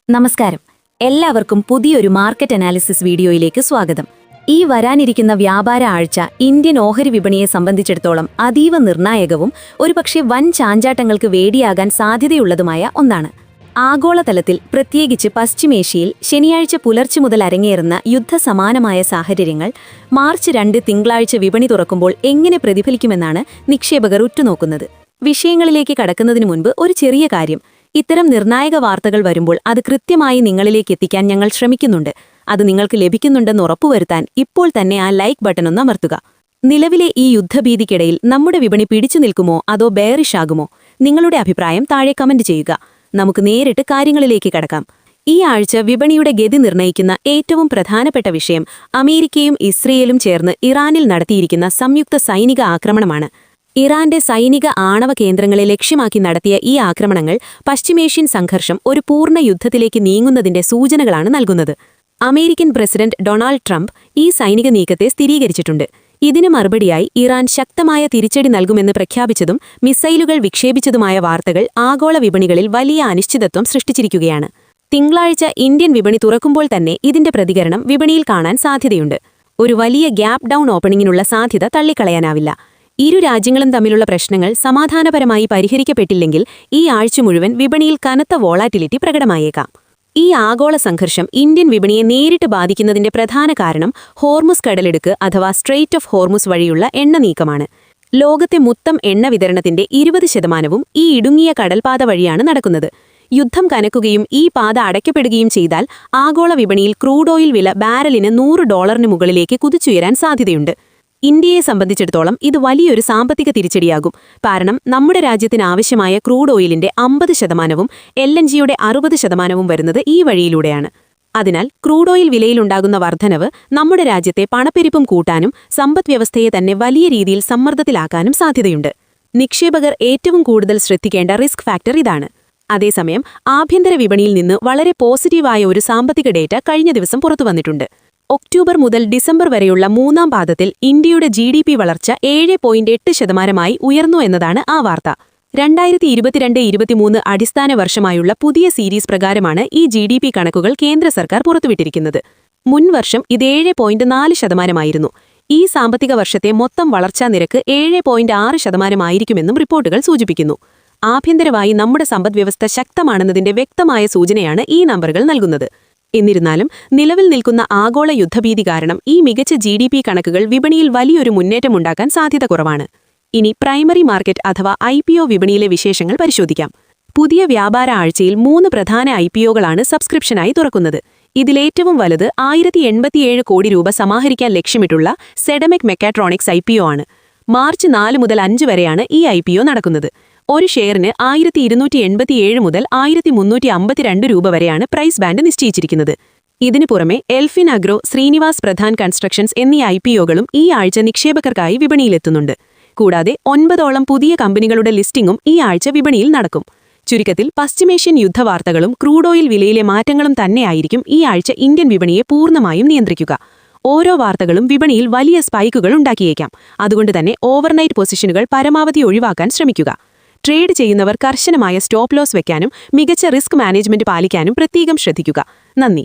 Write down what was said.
നമസ്കാരം. എല്ലാവർക്കും പുതിയൊരു മാർക്കറ്റ് അനാലിസിസ് വീഡിയോയിലേക്ക് സ്വാഗതം. ഈ വരാനിരിക്കുന്ന വ്യാപാര ആഴ്ച ഇന്ത്യൻ ഓഹരി വിപണിയെ സംബന്ധിച്ചിടത്തോളം അതീവ നിർണായകവും ഒരുപക്ഷെ വൻ ചാഞ്ചാട്ടങ്ങൾക്ക് വേദിയാകാൻ സാധ്യതയുള്ളതുമായ ഒന്നാണ്. ആഗോളതലത്തിൽ, പ്രത്യേകിച്ച് പശ്ചിമേഷ്യയിൽ ശനിയാഴ്ച പുലർച്ചെ മുതൽ അരങ്ങേറുന്ന യുദ്ധസമാനമായ സാഹചര്യങ്ങൾ മാർച്ച് 2 തിങ്കളാഴ്ച വിപണി തുറക്കുമ്പോൾ എങ്ങനെ പ്രതിഫലിക്കുമെന്നാണ് നിക്ഷേപകർ ഉറ്റുനോക്കുന്നത്. വിഷയങ്ങളിലേക്ക് കടക്കുന്നതിന് മുൻപ് ഒരു ചെറിയ കാര്യം. ഇത്തരം നിർണായക വാർത്തകൾ വരുമ്പോൾ അത് കൃത്യമായി നിങ്ങളിലേക്ക് എത്തിക്കാൻ ഞങ്ങൾ ശ്രമിക്കുന്നുണ്ട്. അത് നിങ്ങൾക്ക് ലഭിക്കുന്നുണ്ടെന്ന് ഉറപ്പുവരുത്താൻ ഇപ്പോൾ തന്നെ ആ ലൈക്ക് ബട്ടൺ ഒന്ന് അമർത്തുക. നിലവിലെ ഈ യുദ്ധഭീതിക്കിടയിൽ നമ്മുടെ വിപണി പിടിച്ചു നിൽക്കുമോ അതോ ബെയറിഷ് ആകുമോ? നിങ്ങളുടെ അഭിപ്രായം താഴെ കമന്റ് ചെയ്യുക. നമുക്ക് നേരിട്ട് കാര്യങ്ങളിലേക്ക് കടക്കാം. ഈ ആഴ്ച വിപണിയുടെ ഗതി നിർണ്ണയിക്കുന്ന ഏറ്റവും പ്രധാനപ്പെട്ട വിഷയം അമേരിക്കയും ഇസ്രയേലും ചേർന്ന് ഇറാനിൽ നടത്തിയിരിക്കുന്ന സംയുക്ത സൈനിക ആക്രമണമാണ്. ഇറാന്റെ സൈനിക ആണവ കേന്ദ്രങ്ങളെ ലക്ഷ്യമാക്കി നടത്തിയ ഈ ആക്രമണങ്ങൾ പശ്ചിമേഷ്യൻ സംഘർഷം ഒരു പൂർണ്ണ യുദ്ധത്തിലേക്ക് നീങ്ങുന്നതിന്റെ സൂചനകളാണ് നൽകുന്നത്. അമേരിക്കൻ പ്രസിഡന്റ് ഡൊണാൾഡ് ട്രംപ് ഈ സൈനിക നീക്കത്തെ സ്ഥിരീകരിച്ചിട്ടുണ്ട്. ഇതിന് മറുപടിയായി ഇറാൻ ശക്തമായ തിരിച്ചടി നൽകുമെന്ന് പ്രഖ്യാപിച്ചതും മിസൈലുകൾ വിക്ഷേപിച്ചതുമായ വാർത്തകൾ ആഗോള വിപണികളിൽ വലിയ അനിശ്ചിതത്വം സൃഷ്ടിച്ചിരിക്കുകയാണ്. തിങ്കളാഴ്ച ഇന്ത്യൻ വിപണി തുറക്കുമ്പോൾ തന്നെ ഇതിന്റെ പ്രതികരണം വിപണിയിൽ കാണാൻ സാധ്യതയുണ്ട്. ഒരു വലിയ ഗ്യാപ് ഡൗൺ ഓപ്പണിങ്ങിനുള്ള സാധ്യത തള്ളിക്കളയാനാവില്ല. ഇരു രാജ്യങ്ങളും തമ്മിലുള്ള പ്രശ്നങ്ങൾ സമാധാനപരമായി പരിഹരിക്കപ്പെട്ടില്ലെങ്കിൽ ഈ ആഴ്ച മുഴുവൻ വിപണിയിൽ കനത്ത വോളാറ്റിലിറ്റി പ്രകടമായേക്കാം. ഈ ആഗോള സംഘർഷം ഇന്ത്യൻ വിപണിയെ നേരിട്ട് ബാധിക്കുന്നതിന്റെ പ്രധാന കാരണം ഹോർമുസ് കടലിടുക്ക് അഥവാ സ്ട്രെയിറ്റ് ഓഫ് ഹോർമുസ് വഴിയുള്ള എണ്ണ നീക്കമാണ്. ലോകത്തെ മൊത്തം എണ്ണ വിതരണത്തിന്റെ 20% ഈ ഇടുങ്ങിയ കടൽപാത വഴിയാണ് നടക്കുന്നത്. യുദ്ധം കനക്കുകയും ഈ പാത അടയ്ക്കപ്പെടുകയും ചെയ്താൽ ആഗോള വിപണിയിൽ ക്രൂഡ് ഓയിൽ വില ബാരലിന് $100 മുകളിലേക്ക് കുതിച്ചുയരാൻ സാധ്യതയുണ്ട്. ഇന്ത്യയെ സംബന്ധിച്ചിടത്തോളം ഇത് വലിയൊരു സാമ്പത്തിക തിരിച്ചടിയാകും. കാരണം നമ്മുടെ രാജ്യത്തിന് ആവശ്യമായ ക്രൂഡ് ഓയിലിന്റെ 50%വും LNGയുടെ 60%വും വരുന്നത് ഈ വഴിയിലൂടെയാണ്. അതിനാൽ ക്രൂഡ് ഓയിൽ വിലയിലുണ്ടാകുന്ന വർധനവ് നമ്മുടെ രാജ്യത്തെ പണപ്പെരുപ്പം കൂട്ടാനും സമ്പദ്വ്യവസ്ഥയെ തന്നെ വലിയ രീതിയിൽ സമ്മർദ്ദത്തിലാക്കാനും സാധ്യതയുണ്ട്. നിക്ഷേപകർ ഏറ്റവും കൂടുതൽ ശ്രദ്ധിക്കേണ്ട റിസ്ക് ഫാക്ടർ ഇതാണ്. അതേസമയം ആഭ്യന്തര വിപണിയിൽ നിന്ന് വളരെ പോസിറ്റീവായ ഒരു സാമ്പത്തിക ഡേറ്റ കഴിഞ്ഞ ദിവസം പുറത്തുവന്നിട്ടുണ്ട്. ഒക്ടോബർ മുതൽ ഡിസംബർ വരെയുള്ള മൂന്നാം പാദത്തിൽ ഇന്ത്യയുടെ GDP വളർച്ച 7.8% ഉയർന്നു എന്നതാണ് ആ വാർത്ത. 2022-23 അടിസ്ഥാന വർഷമായുള്ള പുതിയ സീരീസ് പ്രകാരമാണ് ഈ GDP കണക്കുകൾ കേന്ദ്ര സർക്കാർ പുറത്തുവിട്ടിരിക്കുന്നത്. മുൻവർഷം ഇത് 7.4%. ഈ സാമ്പത്തിക വർഷത്തെ മൊത്തം വളർച്ചാ നിരക്ക് 7.6% റിപ്പോർട്ടുകൾ സൂചിപ്പിക്കുന്നു. ആഭ്യന്തരമായി നമ്മുടെ സമ്പദ്വ്യവസ്ഥ ശക്തമാണെന്നതിന്റെ വ്യക്തമായ സൂചനയാണ് ഈ നമ്പറുകൾ നൽകുന്നത്. എന്നിരുന്നാലും നിലവിൽ നിൽക്കുന്ന ആഗോള യുദ്ധഭീതി കാരണം ഈ മികച്ച GDP കണക്കുകൾ വിപണിയിൽ വലിയൊരു മുന്നേറ്റമുണ്ടാക്കാൻ സാധ്യത കുറവാണ്. ഇനി പ്രൈമറി മാർക്കറ്റ് അഥവാ IPO വിപണിയിലെ വിശേഷങ്ങൾ പരിശോധിക്കാം. പുതിയ വ്യാപാര ആഴ്ചയിൽ 3 പ്രധാന IPOകളാണ് സബ്സ്ക്രിപ്ഷനായി തുറക്കുന്നത്. ഇതിലേറ്റവും വലുത് 1087 കോടി രൂപ സമാഹരിക്കാൻ ലക്ഷ്യമിട്ടുള്ള സെഡമെക് മെക്കാട്രോണിക്സ് IPO ആണ്. മാർച്ച് 4 മുതൽ 5 വരെയാണ് ഈ IPO നടക്കുന്നത്. ഒരു ഷെയറിന് 1287 മുതൽ 1352 രൂപ വരെയാണ് പ്രൈസ് ബാൻഡ് നിശ്ചയിച്ചിരിക്കുന്നത്. ഇതിനു പുറമെ Elfin agro, Srinivas Pradhan constructions എന്നീ IPOകളും ഈ ആഴ്ച നിക്ഷേപകർക്കായി വിപണിയിലെത്തുന്നുണ്ട്. കൂടാതെ 9ഓളം പുതിയ കമ്പനികളുടെ ലിസ്റ്റിംഗും ഈ ആഴ്ച വിപണിയിൽ നടക്കും. ചുരുക്കത്തിൽ പശ്ചിമേഷ്യൻ യുദ്ധവാർത്തകളും ക്രൂഡ് ഓയിൽ വിലയിലെ മാറ്റങ്ങളും തന്നെയായിരിക്കും ഈ ആഴ്ച ഇന്ത്യൻ വിപണിയെ പൂർണ്ണമായും നിയന്ത്രിക്കുക. ഓരോ വാർത്തകളും വിപണിയിൽ വലിയ സ്പൈക്കുകൾ ഉണ്ടാക്കിയേക്കാം. അതുകൊണ്ട് തന്നെ ഓവർനൈറ്റ് പൊസിഷനുകൾ പരമാവധി ഒഴിവാക്കാൻ ശ്രമിക്കുക. ട്രേഡ് ചെയ്യുന്നവർ കർശനമായ സ്റ്റോപ്പ് ലോസ് വെക്കാനും മികച്ച റിസ്ക് മാനേജ്മെന്റ് പാലിക്കാനും പ്രത്യേകം ശ്രദ്ധിക്കുക. നന്ദി.